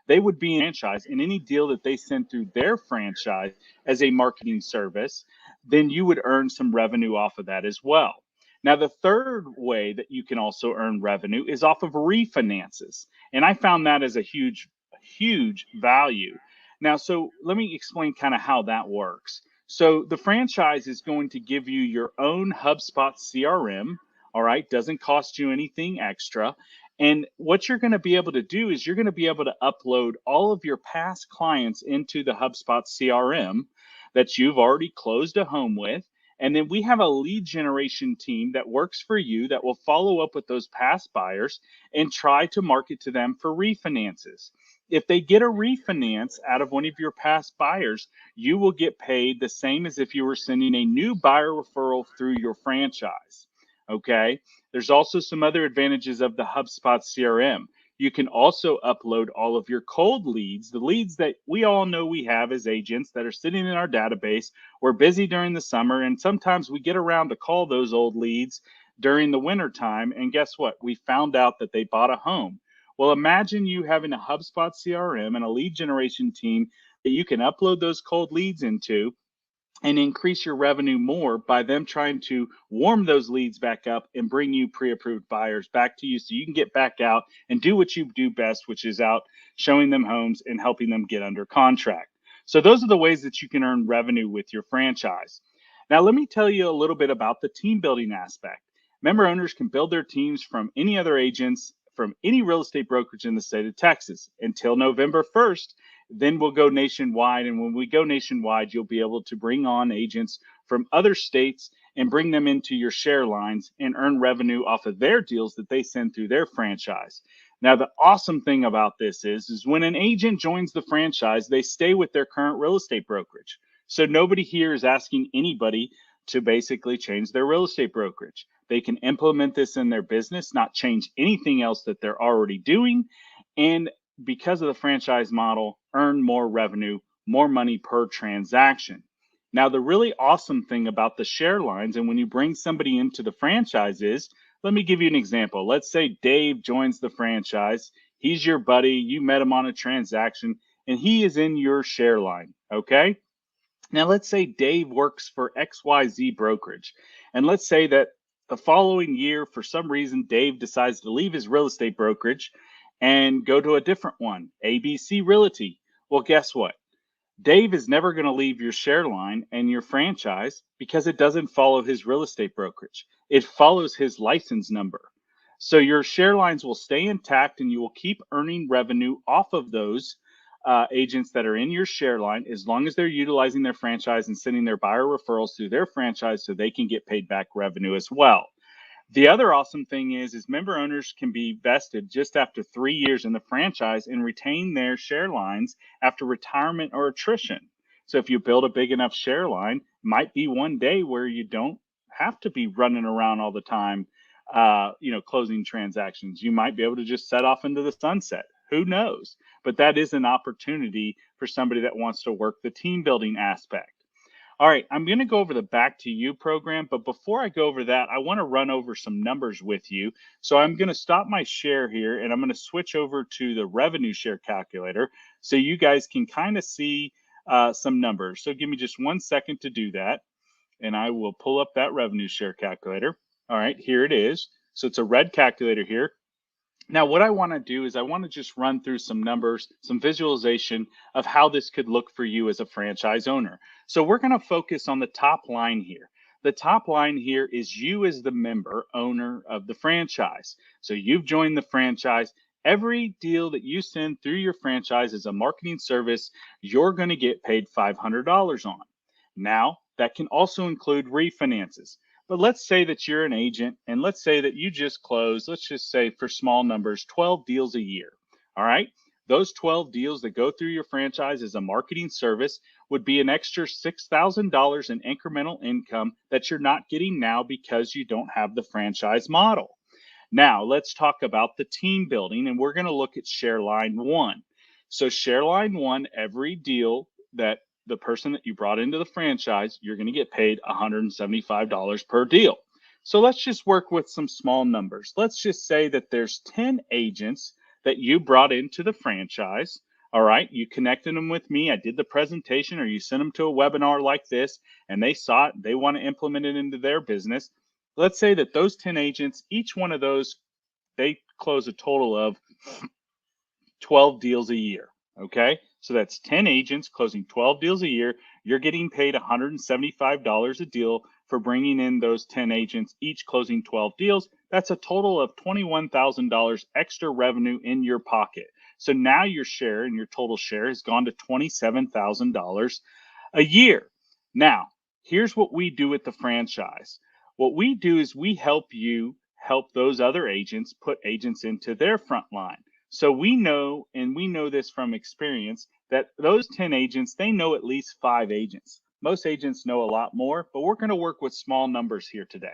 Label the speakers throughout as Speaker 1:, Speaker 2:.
Speaker 1: they would be in franchise, and any deal that they send through their franchise as a marketing service, then you would earn some revenue off of that as well. Now, the third way that you can also earn revenue is off of refinances. And I found that as a huge value. Now, so let me explain kind of how that works. So the franchise is going to give you your own HubSpot CRM. All right, doesn't cost you anything extra. And what you're going to be able to do is you're going to be able to upload all of your past clients into the HubSpot CRM that you've already closed a home with. And then we have a lead generation team that works for you that will follow up with those past buyers and try to market to them for refinances. If they get a refinance out of one of your past buyers, you will get paid the same as if you were sending a new buyer referral through your franchise. Okay. There's also some other advantages of the HubSpot CRM. You can also upload all of your cold leads, the leads that we all know we have as agents that are sitting in our database. We're busy during the summer, and sometimes we get around to call those old leads during the winter time. And guess what? We found out that they bought a home. Well, imagine you having a HubSpot CRM and a lead generation team that you can upload those cold leads into and increase your revenue more by them trying to warm those leads back up and bring you pre-approved buyers back to you so you can get back out and do what you do best, which is out showing them homes and helping them get under contract. So those are the ways that you can earn revenue with your franchise. Now, let me tell you a little bit about the team building aspect. Member owners can build their teams from any other agents from any real estate brokerage in the state of Texas until November 1st. Then we'll go nationwide. And when we go nationwide, you'll be able to bring on agents from other states and bring them into your share lines and earn revenue off of their deals that they send through their franchise. Now, the awesome thing about this is when an agent joins the franchise, they stay with their current real estate brokerage. So nobody here is asking anybody to basically change their real estate brokerage. They can implement this in their business, not change anything else that they're already doing. And because of the franchise model, earn more revenue, more money per transaction. Now, the really awesome thing about the share lines and when you bring somebody into the franchise is, let me give you an example. Let's say Dave joins the franchise. He's your buddy. You met him on a transaction and he is in your share line. Okay. Now, let's say Dave works for XYZ brokerage. And let's say that the following year, for some reason, Dave decides to leave his real estate brokerage and go to a different one, ABC Realty. Well, guess what? Dave is never going to leave your share line and your franchise because it doesn't follow his real estate brokerage. It follows his license number. So your share lines will stay intact and you will keep earning revenue off of those agents that are in your share line as long as they're utilizing their franchise and sending their buyer referrals through their franchise so they can get paid back revenue as well. The other awesome thing is member owners can be vested just after 3 years in the franchise and retain their share lines after retirement or attrition. So if you build a big enough share line, might be one day where you don't have to be running around all the time, closing transactions. You might be able to just set off into the sunset. Who knows? But that is an opportunity for somebody that wants to work the team building aspect. All right, I'm going to go over the Back to You program, but before I go over that, I want to run over some numbers with you. So I'm going to stop my share here and I'm going to switch over to the revenue share calculator so you guys can kind of see some numbers. So give me just 1 second to do that and I will pull up that revenue share calculator. All right, here it is. So it's a red calculator here. Now, what I want to do is I want to just run through some numbers, some visualization of how this could look for you as a franchise owner. So we're going to focus on the top line here. The top line here is you as the member owner of the franchise. So you've joined the franchise. Every deal that you send through your franchise as a marketing service, you're going to get paid $500 on. Now, that can also include refinances. But let's say that you're an agent and let's say that you just close, let's just say for small numbers, 12 deals a year. All right. Those 12 deals that go through your franchise as a marketing service would be an extra $6,000 in incremental income that you're not getting now because you don't have the franchise model. Now, let's talk about the team building and we're going to look at share line one. So share line one, every deal that the person that you brought into the franchise, you're going to get paid $175 per deal. So let's just work with some small numbers. Let's just say that there's 10 agents that you brought into the franchise. All right, you connected them with me. I did the presentation, or you sent them to a webinar like this, and they saw it. They want to implement it into their business. Let's say that those 10 agents, each one of those, they close a total of 12 deals a year. Okay, so that's 10 agents closing 12 deals a year. You're getting paid $175 a deal for bringing in those 10 agents, each closing 12 deals. That's a total of $21,000 extra revenue in your pocket. So now your share and your total share has gone to $27,000 a year. Now, here's what we do with the franchise. What we do is we help you help those other agents put agents into their front line. So we know, and we know this from experience, that those 10 agents, they know at least 5 agents. Most agents know a lot more, but we're going to work with small numbers here today.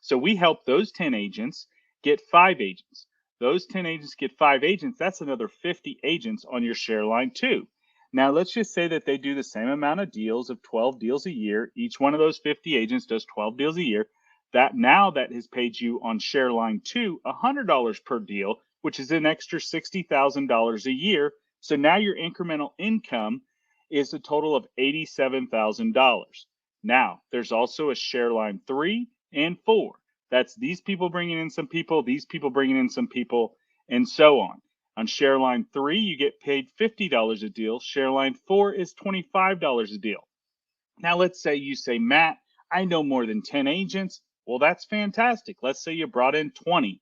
Speaker 1: So we help those 10 agents get 5 agents. Those 10 agents get 5 agents. That's another 50 agents on your share line too. Now let's just say that they do the same amount of deals of 12 deals a year. Each one of those 50 agents does 12 deals a year. That has paid you on share line 2 $100 per deal, which is an extra $60,000 a year. So now your incremental income is a total of $87,000. Now there's also a share line 3 and 4. That's these people bringing in some people, these people bringing in some people, and so on. On share line 3, you get paid $50 a deal. Share line 4 is $25 a deal. Now let's say you say, Matt, I know more than 10 agents. Well, that's fantastic. Let's say you brought in 20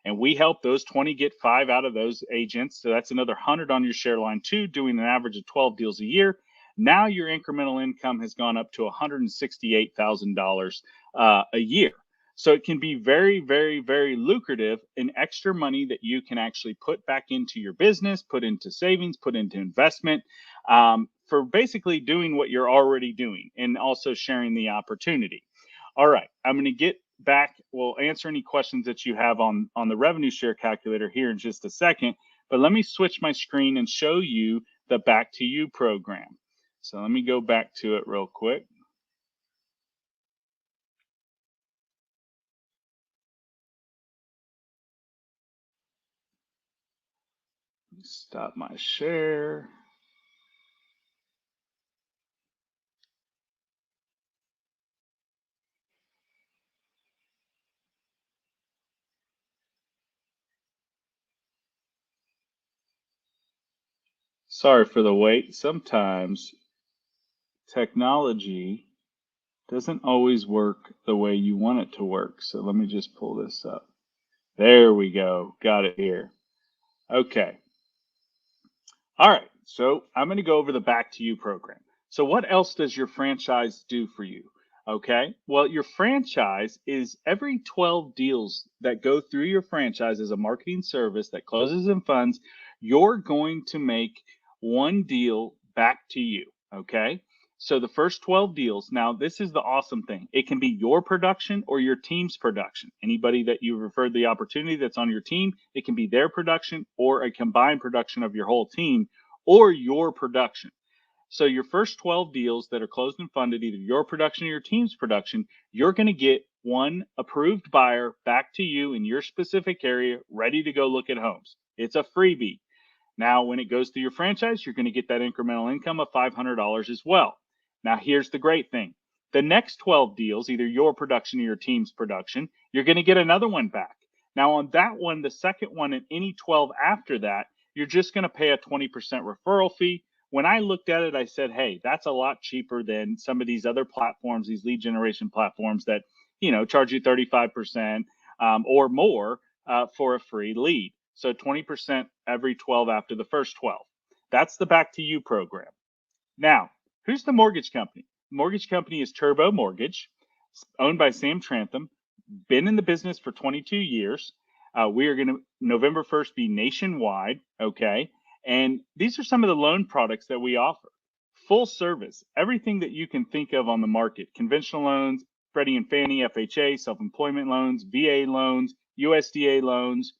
Speaker 1: and we help those 20 get 5 out of those agents. So that's another 100 on your share line 2, doing an average of 12 deals a year. Now your incremental income has gone up to $168,000 a year. So it can be very, very, very lucrative and extra money that you can actually put back into your business, put into savings, put into investment, for basically doing what you're already doing and also sharing the opportunity. All right, I'm going to get back. We'll answer any questions that you have on the revenue share calculator here in just a second, but let me switch my screen and show you the Back to You program. So let me go back to it real quick. Stop my share. Sorry for the wait. Sometimes technology doesn't always work the way you want it to work. So let me just pull this up. There we go. Got it here. Okay. All right. So I'm going to go over the Back to You program. So what else does your franchise do for you? Okay. Well, your franchise is every 12 deals that go through your franchise as a marketing service that closes and funds, you're going to make one deal back to you. Okay. So the first 12 deals, now this is the awesome thing. It can be your production or your team's production. Anybody that you referred the opportunity that's on your team, it can be their production or a combined production of your whole team or your production. So your first 12 deals that are closed and funded, either your production or your team's production, you're going to get one approved buyer back to you in your specific area, ready to go look at homes. It's a freebie. Now, when it goes through your franchise, you're going to get that incremental income of $500 as well. Now, here's the great thing. The next 12 deals, either your production or your team's production, you're going to get another one back. Now, on that one, the second one, and any 12 after that, you're just going to pay a 20% referral fee. When I looked at it, I said, hey, that's a lot cheaper than some of these other platforms, these lead generation platforms that, charge you 35% or more for a free lead. So 20% every 12 after the first 12. That's the Back to You program. Now, who's the mortgage company? Mortgage company is Turbo Mortgage, owned by Sam Trantham, been in the business for 22 years. We are going to, November 1st, be nationwide, okay? And these are some of the loan products that we offer. Full service, everything that you can think of on the market. Conventional loans, Freddie and Fannie, FHA, self-employment loans, VA loans, USDA loans,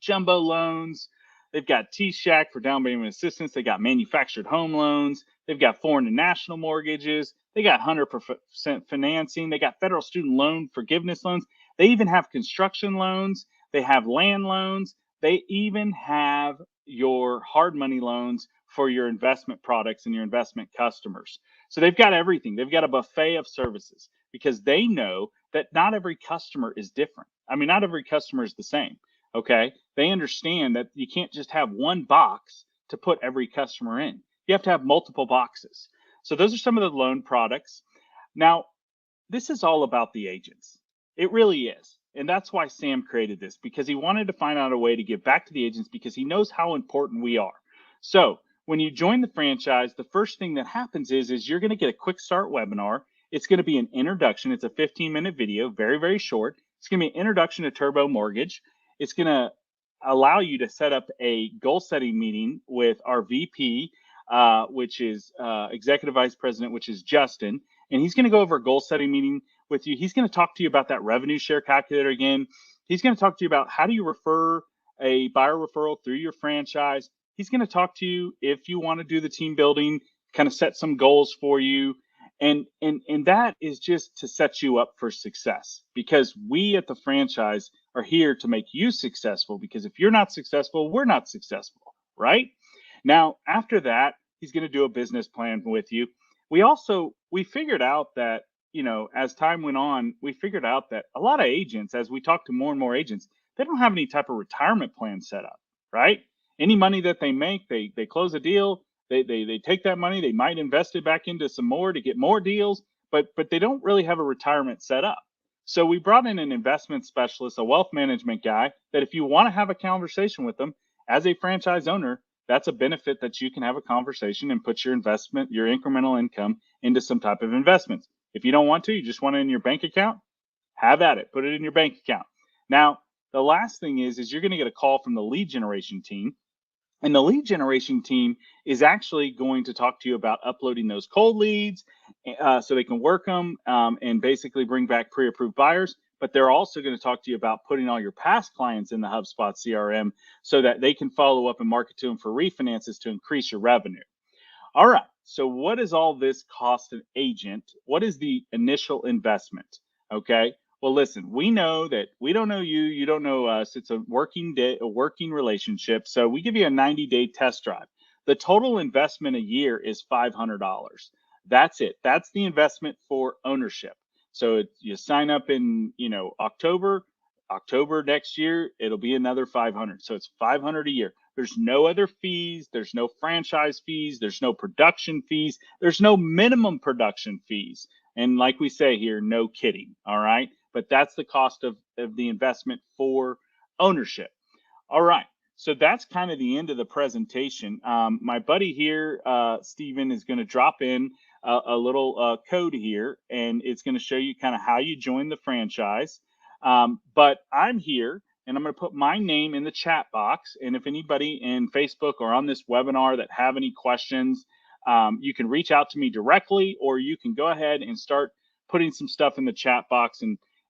Speaker 1: jumbo loans. They've got T-Shack for down payment assistance. They got manufactured home loans. They've got foreign and national mortgages. They got 100% financing. They got federal student loan forgiveness loans. They even have construction loans. They have land loans. They even have your hard money loans for your investment products and your investment customers. So they've got everything. They've got a buffet of services because they know that not every customer is different. I mean, not every customer is the same. Okay. They understand that you can't just have one box to put every customer in. You have to have multiple boxes. So those are some of the loan products. Now, this is all about the agents. It really is. And that's why Sam created this, because he wanted to find out a way to give back to the agents because he knows how important we are. So when you join the franchise, the first thing that happens is you're going to get a quick start webinar. It's going to be an introduction. It's a 15-minute video, very, very short. It's going to be an introduction to Turbo Mortgage. It's going to allow you to set up a goal setting meeting with our VP, which is Executive Vice President, which is Justin. And he's going to go over a goal setting meeting with you. He's going to talk to you about that revenue share calculator again. He's going to talk to you about how do you refer a buyer referral through your franchise. He's going to talk to you if you want to do the team building, kind of set some goals for you. And that is just to set you up for success, because we at the franchise are here to make you successful, because if you're not successful, we're not successful, right? Now, after that, he's going to do a business plan with you. We figured out that, as time went on, we figured out that a lot of agents, as we talk to more and more agents, they don't have any type of retirement plan set up, right? Any money that they make, they close a deal, they take that money, they might invest it back into some more to get more deals, but they don't really have a retirement set up. So we brought in an investment specialist, a wealth management guy, that if you want to have a conversation with them as a franchise owner, that's a benefit that you can have a conversation and put your investment, your incremental income into some type of investments. If you don't want to, you just want it in your bank account, have at it, put it in your bank account. Now, the last thing is you're going to get a call from the lead generation team. And the lead generation team is actually going to talk to you about uploading those cold leads so they can work them and basically bring back pre-approved buyers. But they're also going to talk to you about putting all your past clients in the HubSpot CRM so that they can follow up and market to them for refinances to increase your revenue. All right. So what does all this cost an agent? What is the initial investment? Okay. Well, listen, we know that we don't know you, you don't know us. It's a working relationship. So we give you a 90-day test drive. The total investment a year is $500. That's it. That's the investment for ownership. So you sign up in, October next year, it'll be another 500. So it's 500 a year. There's no other fees. There's no franchise fees. There's no production fees. There's no minimum production fees. And like we say here, no kidding. All right. But that's the cost of the investment for ownership. All right. So that's kind of the end of the presentation. My buddy here, Steven, is going to drop in a little code here, and it's going to show you kind of how you join the franchise. But I'm here, and I'm going to put my name in the chat box. And if anybody in Facebook or on this webinar that have any questions, you can reach out to me directly, or you can go ahead and start putting some stuff in the chat box.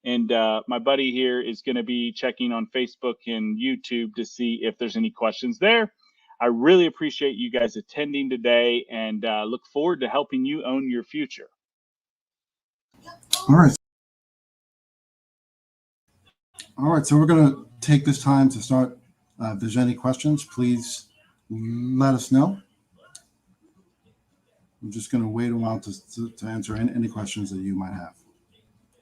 Speaker 1: And my buddy here is going to be checking on Facebook and YouTube to see if there's any questions there. I really appreciate you guys attending today, and look forward to helping you own your future.
Speaker 2: All right. All right. So we're going to take this time to start. If there's any questions, please let us know. I'm just going to wait a while to answer any questions that you might have.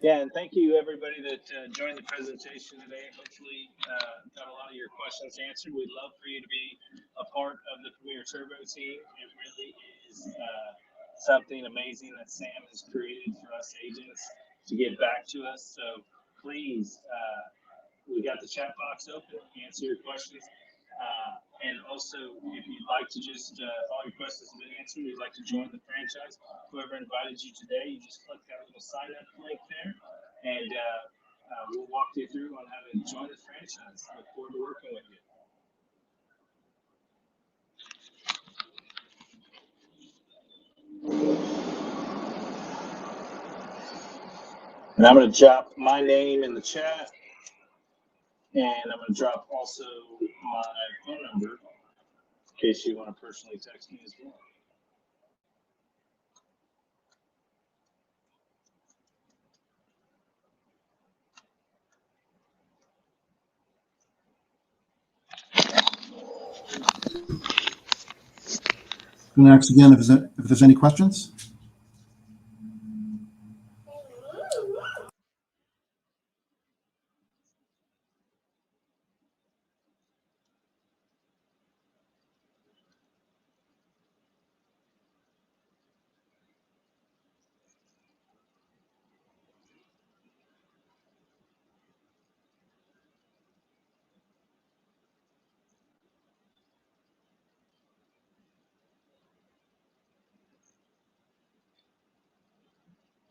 Speaker 3: Yeah, and thank you everybody that joined the presentation today. Hopefully got a lot of your questions answered. We'd love for you to be a part of the Premier Turbo team. It really is something amazing that Sam has created for us agents to give back to us. So please, we got the chat box open, answer your questions. And also, if you'd like to just, all your questions have been answered, you'd like to join the franchise, whoever invited you today, you just click that little sign up link there, and we'll walk you through on how to join the franchise. Look forward to working with you. And I'm going to drop my name in the chat, and I'm going to drop also my phone number in case you want to personally text me as well.
Speaker 2: Gonna ask again if there's any questions.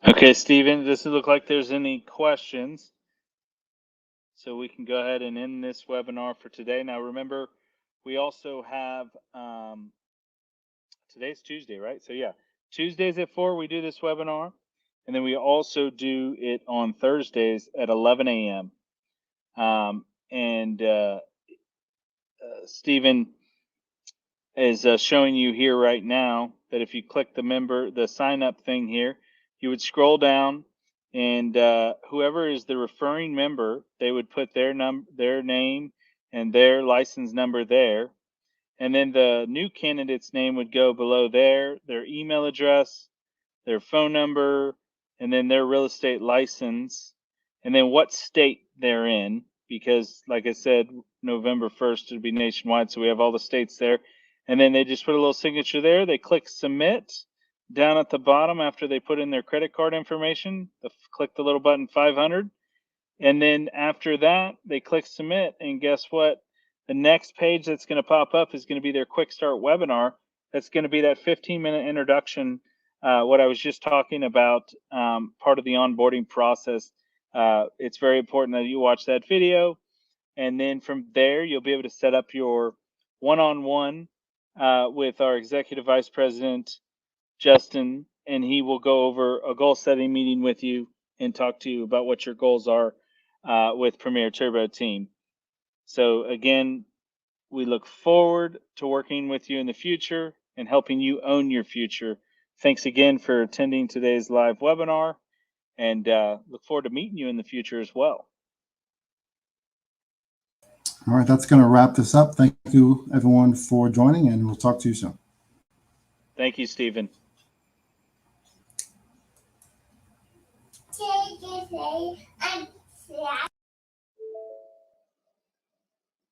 Speaker 1: Okay, Stephen, doesn't look like there's any questions. So we can go ahead and end this webinar for today. Now, remember, we also have, today's Tuesday, right? So yeah, Tuesdays at 4, we do this webinar. And then we also do it on Thursdays at 11 a.m. Stephen is showing you here right now that if you click the sign up thing here, you would scroll down, and whoever is the referring member, they would put their name and their license number there, and then the new candidate's name would go below there, their email address, their phone number, and then their real estate license, and then what state they're in, because like I said, November 1st it'll be nationwide, so we have all the states there. And then they just put a little signature there. They click submit down at the bottom after they put in their credit card information. Click the little button 500. And then after that, they click submit. And guess what? The next page that's going to pop up is going to be their quick start webinar. That's going to be that 15-minute introduction, what I was just talking about, part of the onboarding process. It's very important that you watch that video. And then from there, you'll be able to set up your one-on-one with our Executive Vice President, Justin, and he will go over a goal setting meeting with you and talk to you about what your goals are with Premier Turbo Team. So again, we look forward to working with you in the future and helping you own your future. Thanks again for attending today's live webinar, and look forward to meeting you in the future as well.
Speaker 2: All right, that's going to wrap this up. Thank you, everyone, for joining, and we'll talk to you soon.
Speaker 1: Thank you, Stephen.